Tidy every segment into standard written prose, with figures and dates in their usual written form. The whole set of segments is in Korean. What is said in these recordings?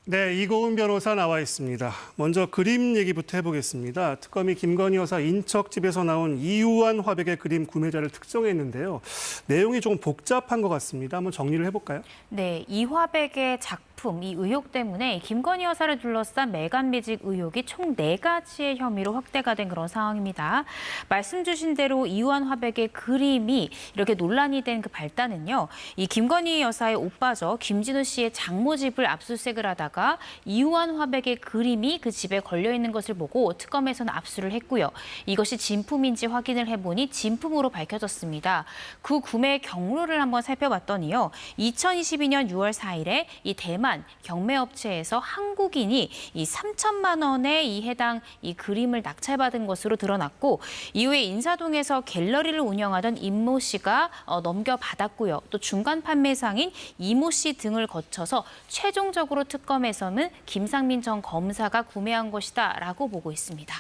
네, 이고은 변호사 나와 있습니다. 먼저 그림 얘기부터 해보겠습니다. 특검이 김건희 여사 인척집에서 나온 이유한 화백의 그림 구매자를 특정했는데요. 내용이 조금 복잡한 것 같습니다. 한번 정리를 해볼까요? 네, 이화백의 작품, 이 의혹 때문에 김건희 여사를 둘러싼 매간매직 의혹이 총 4가지의 혐의로 확대가 된 그런 상황입니다. 말씀 주신 대로 이유한 화백의 그림이 이렇게 논란이 된 그 발단은요. 이 김건희 여사의 오빠죠. 김진우 씨의 장모집을 압수수색을 하다가 이유한 화백의 그림이 그 집에 걸려있는 것을 보고 특검에서는 압수를 했고요. 이것이 진품인지 확인을 해보니 진품으로 밝혀졌습니다. 그 구매 경로를 한번 살펴봤더니요. 2022년 6월 4일에 이 대만 경매업체에서 한국인이 이 3천만 원에 이 해당 이 그림을 낙찰받은 것으로 드러났고 이후에 인사동에서 갤러리를 운영하던 임모 씨가 넘겨받았고요. 또 중간 판매상인 이모 씨 등을 거쳐서 최종적으로 특검에서는 김상민 전 검사가 구매한 것이다라고 보고 있습니다.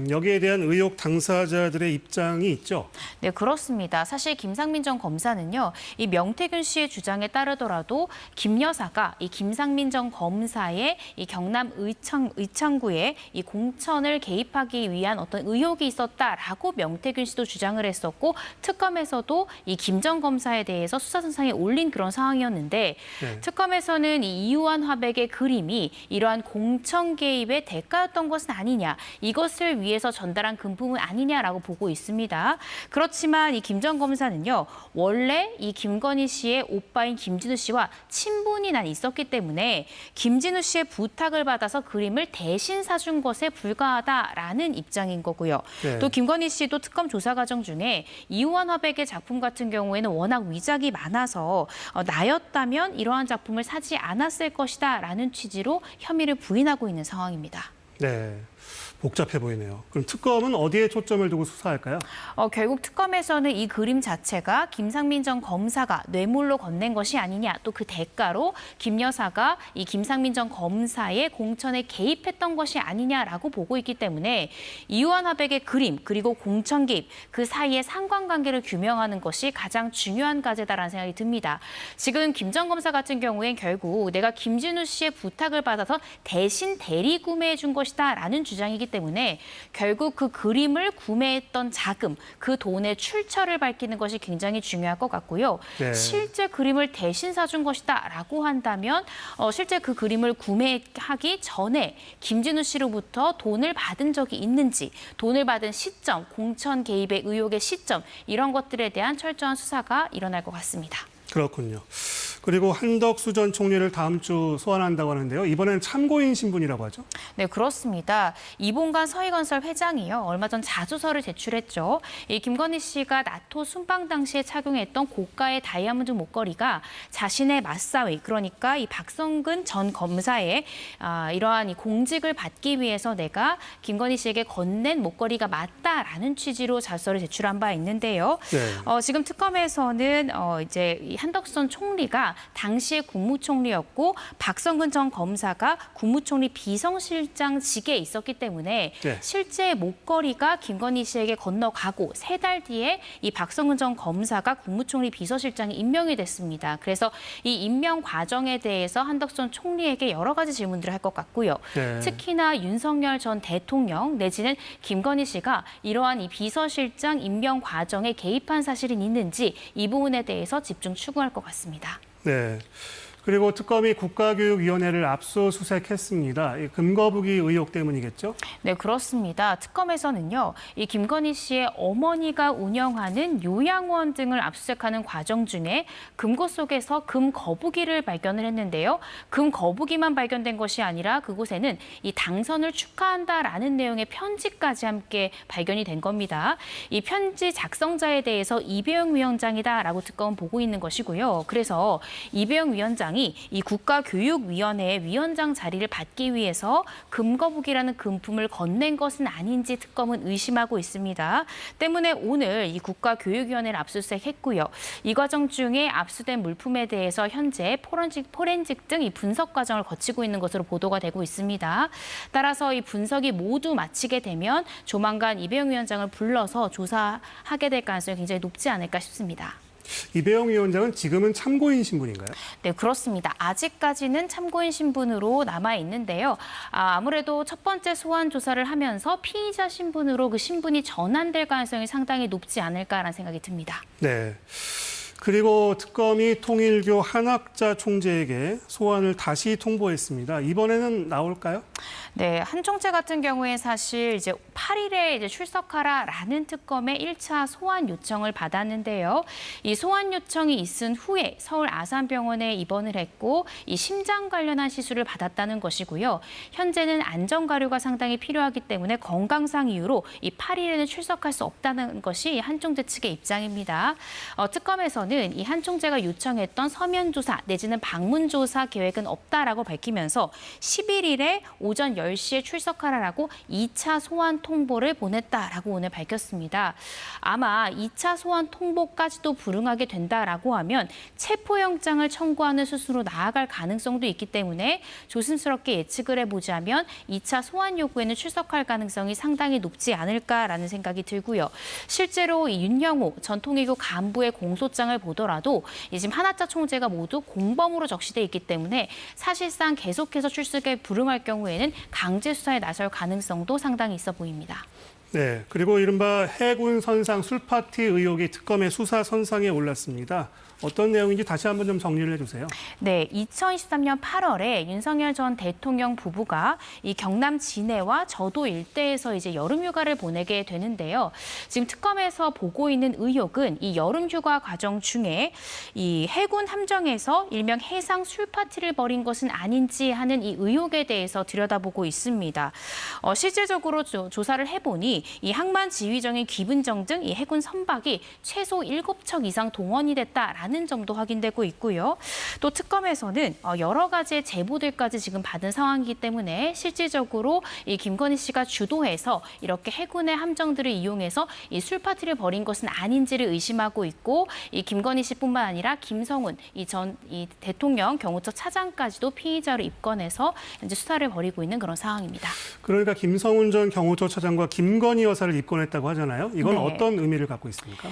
여기에 대한 의혹 당사자들의 입장이 있죠? 네, 그렇습니다. 사실 김상민 전 검사는요, 이 명태균 씨의 주장에 따르더라도 김 여사가 이 김상민 전 검사의 이 경남 의창구에 이 공천을 개입하기 위한 어떤 의혹이 있었다라고 명태균 씨도 주장을 했었고 특검에서도 이 김 전 검사에 대해서 수사선상에 올린 그런 상황이었는데 네. 특검에서는 이 이유한 화백의 그림이 이러한 공천 개입의 대가였던 것은 아니냐, 이것을 위해서 전달한 금품은 아니냐라고 보고 있습니다. 그렇지만 이 김 전 검사는요, 원래 이 김건희 씨의 오빠인 김진우 씨와 친분이 난 있었기 때문에 김진우 씨의 부탁을 받아서 그림을 대신 사준 것에 불과하다라는 입장인 거고요. 네. 또 김건희 씨도 특검 조사 과정 중에 이유한 화백의 작품 같은 경우에는 워낙 위작이 많아서 나였다면 이러한 작품을 사지 않았을 것이다라는 취지로 혐의를 부인하고 있는 상황입니다. 네, 복잡해 보이네요. 그럼 특검은 어디에 초점을 두고 수사할까요? 결국 특검에서는 이 그림 자체가 김상민 전 검사가 뇌물로 건넨 것이 아니냐, 또 그 대가로 김 여사가 이 김상민 전 검사의 공천에 개입했던 것이 아니냐라고 보고 있기 때문에 이유한 화백의 그림 그리고 공천 개입 그 사이의 상관관계를 규명하는 것이 가장 중요한 과제다라는 생각이 듭니다. 지금 김 전 검사 같은 경우엔 결국 내가 김진우 씨의 부탁을 받아서 대신 대리 구매해 준 것이다라는 주장이기 때문에 결국 그 그림을 구매했던 자금, 그 돈의 출처를 밝히는 것이 굉장히 중요할 것 같고요. 네. 실제 그림을 대신 사준 것이다라고 한다면 실제 그 그림을 구매하기 전에 김진우 씨로부터 돈을 받은 적이 있는지, 돈을 받은 시점, 공천 개입의 의혹의 시점 이런 것들에 대한 철저한 수사가 일어날 것 같습니다. 그렇군요. 그리고 한덕수 전 총리를 다음 주 소환한다고 하는데요. 이번엔 참고인 신분이라고 하죠? 네, 그렇습니다. 이봉관 서희건설 회장이요. 얼마 전 자주서를 제출했죠. 이 김건희 씨가 나토 순방 당시에 착용했던 고가의 다이아몬드 목걸이가 자신의 맞사위, 그러니까 이 박성근 전 검사의 이러한 이 공직을 받기 위해서 내가 김건희 씨에게 건넨 목걸이가 맞다라는 취지로 자주서를 제출한 바 있는데요. 네. 지금 특검에서는 이제 이 한덕수 전 총리가 당시의 국무총리였고 박성근 전 검사가 국무총리 비서실장직에 있었기 때문에 네. 실제 목걸이가 김건희 씨에게 건너가고 3달 뒤에 이 박성근 전 검사가 국무총리 비서실장에 임명이 됐습니다. 그래서 이 임명 과정에 대해서 한덕수 전 총리에게 여러 가지 질문들을 할 것 같고요. 네. 특히나 윤석열 전 대통령 내지는 김건희 씨가 이러한 이 비서실장 임명 과정에 개입한 사실은 있는지 이 부분에 대해서 집중 추구할 것 같습니다. 네. 그리고 특검이 국가교육위원회를 압수수색했습니다. 이 금거북이 의혹 때문이겠죠? 네, 그렇습니다. 특검에서는요, 이 김건희 씨의 어머니가 운영하는 요양원 등을 압수수색하는 과정 중에 금고 속에서 금거북이를 발견을 했는데요. 금거북이만 발견된 것이 아니라 그곳에는 이 당선을 축하한다라는 내용의 편지까지 함께 발견이 된 겁니다. 이 편지 작성자에 대해서 이배영 위원장이다라고 특검은 보고 있는 것이고요. 그래서 이배영 위원장이 이 국가교육위원회의 위원장 자리를 받기 위해서 금거북이라는 금품을 건넨 것은 아닌지 특검은 의심하고 있습니다. 때문에 오늘 이 국가교육위원회를 압수수색했고요. 이 과정 중에 압수된 물품에 대해서 현재 포렌식 등 이 분석 과정을 거치고 있는 것으로 보도가 되고 있습니다. 따라서 이 분석이 모두 마치게 되면 조만간 이배영 위원장을 불러서 조사하게 될 가능성이 굉장히 높지 않을까 싶습니다. 이배영 위원장은 지금은 참고인 신분인가요? 네, 그렇습니다. 아직까지는 참고인 신분으로 남아 있는데요. 아무래도 첫 번째 소환 조사를 하면서 피의자 신분으로 그 신분이 전환될 가능성이 상당히 높지 않을까라는 생각이 듭니다. 네. 그리고 특검이 통일교 한학자 총재에게 소환을 다시 통보했습니다. 이번에는 나올까요? 네, 한 총재 같은 경우에 사실 이제 8일에 이제 출석하라라는 특검의 1차 소환 요청을 받았는데요. 이 소환 요청이 있은 후에 서울 아산병원에 입원을 했고 이 심장 관련한 시술을 받았다는 것이고요. 현재는 안전 가료가 상당히 필요하기 때문에 건강상 이유로 이 8일에는 출석할 수 없다는 것이 한 총재 측의 입장입니다. 특검에서는 이 한 총재가 요청했던 서면 조사 내지는 방문 조사 계획은 없다라고 밝히면서 11일에 오전 10시에 출석하라라고 2차 소환 통보를 보냈다라고 오늘 밝혔습니다. 아마 2차 소환 통보까지도 불응하게 된다라고 하면 체포영장을 청구하는 수순으로 나아갈 가능성도 있기 때문에 조심스럽게 예측을 해보자면 2차 소환 요구에는 출석할 가능성이 상당히 높지 않을까라는 생각이 들고요. 실제로 이 윤영호 전 통일교 간부의 공소장을 보더라도 지금 한학자 총재가 모두 공범으로 적시돼 있기 때문에 사실상 계속해서 출석에 불응할 경우에는 강제 수사에 나설 가능성도 상당히 있어 보입니다. 네, 그리고 이른바 해군 선상 술파티 의혹이 특검의 수사 선상에 올랐습니다. 어떤 내용인지 다시 한번 좀 정리를 해주세요. 네, 2023년 8월에 윤석열 전 대통령 부부가 이 경남 진해와 저도 일대에서 이제 여름휴가를 보내게 되는데요. 지금 특검에서 보고 있는 의혹은 이 여름휴가 과정 중에 이 해군 함정에서 일명 해상 술파티를 벌인 것은 아닌지 하는 이 의혹에 대해서 들여다보고 있습니다. 실질적으로 조사를 해보니 이 항만 지휘정인 기분정 등 이 해군 선박이 최소 7척 이상 동원이 됐다라는 점도 확인되고 있고요. 또 특검에서는 여러 가지의 제보들까지 지금 받은 상황이기 때문에 실질적으로 이 김건희 씨가 주도해서 이렇게 해군의 함정들을 이용해서 이 술파티를 벌인 것은 아닌지를 의심하고 있고 이 김건희 씨뿐만 아니라 김성훈 이 대통령 경호처 차장까지도 피의자로 입건해서 현재 수사를 벌이고 있는 그런 상황입니다. 그러니까 김성훈 전 경호처 차장과 김건희 여사를 입건했다고 하잖아요. 이건 네. 어떤 의미를 갖고 있습니까?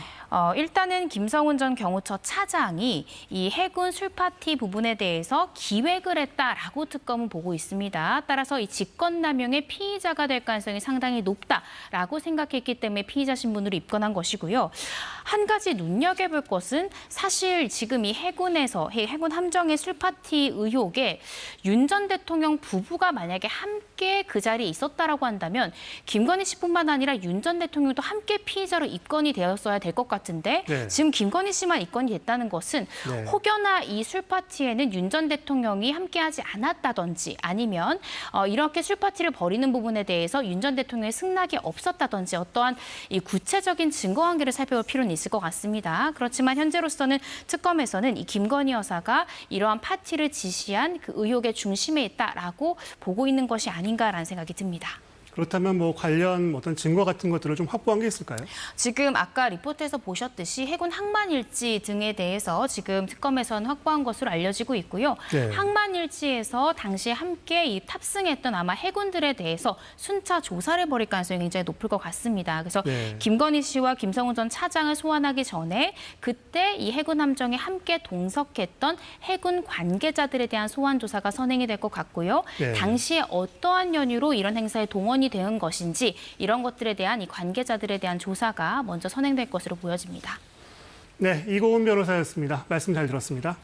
일단은 김성훈 전 경호처 차장이 이 해군 술파티 부분에 대해서 기획을 했다라고 특검은 보고 있습니다. 따라서 이 직권남용의 피의자가 될 가능성이 상당히 높다라고 생각했기 때문에 피의자 신분으로 입건한 것이고요. 한 가지 눈여겨볼 것은 사실 지금 이 해군에서 해군 함정의 술파티 의혹에 윤 전 대통령 부부가 만약에 함께 그 자리에 있었다라고 한다면 김건희 씨뿐만 아니라 윤 전 대통령도 함께 피의자로 입건이 되었어야 될 것 같은데 네. 지금 김건희 씨만 입건이 됐다는 것은 네. 혹여나 이 술파티에는 윤 전 대통령이 함께하지 않았다든지 아니면 이렇게 술파티를 벌이는 부분에 대해서 윤 전 대통령의 승낙이 없었다든지 어떠한 이 구체적인 증거 관계를 살펴볼 필요는 있을 것 같습니다. 그렇지만 현재로서는 특검에서는 이 김건희 여사가 이러한 파티를 지시한 그 의혹의 중심에 있다라고 보고 있는 것이 아닌가라는 생각이 듭니다. 그렇다면 뭐 관련 어떤 증거 같은 것들을 좀 확보한 게 있을까요? 지금 아까 리포트에서 보셨듯이 해군 항만일지 등에 대해서 지금 특검에서는 확보한 것으로 알려지고 있고요. 네. 항만일지에서 당시에 함께 이 탑승했던 아마 해군들에 대해서 순차 조사를 벌일 가능성이 굉장히 높을 것 같습니다. 그래서 네. 김건희 씨와 김성훈 전 차장을 소환하기 전에 그때 이 해군 함정에 함께 동석했던 해군 관계자들에 대한 소환 조사가 선행이 될 것 같고요. 네. 당시에 어떠한 연유로 이런 행사에 동원이 된 것인지 이런 것들에 대한 이 관계자들에 대한 조사가 먼저 선행될 것으로 보여집니다. 네, 이고은 변호사였습니다. 말씀 잘 들었습니다.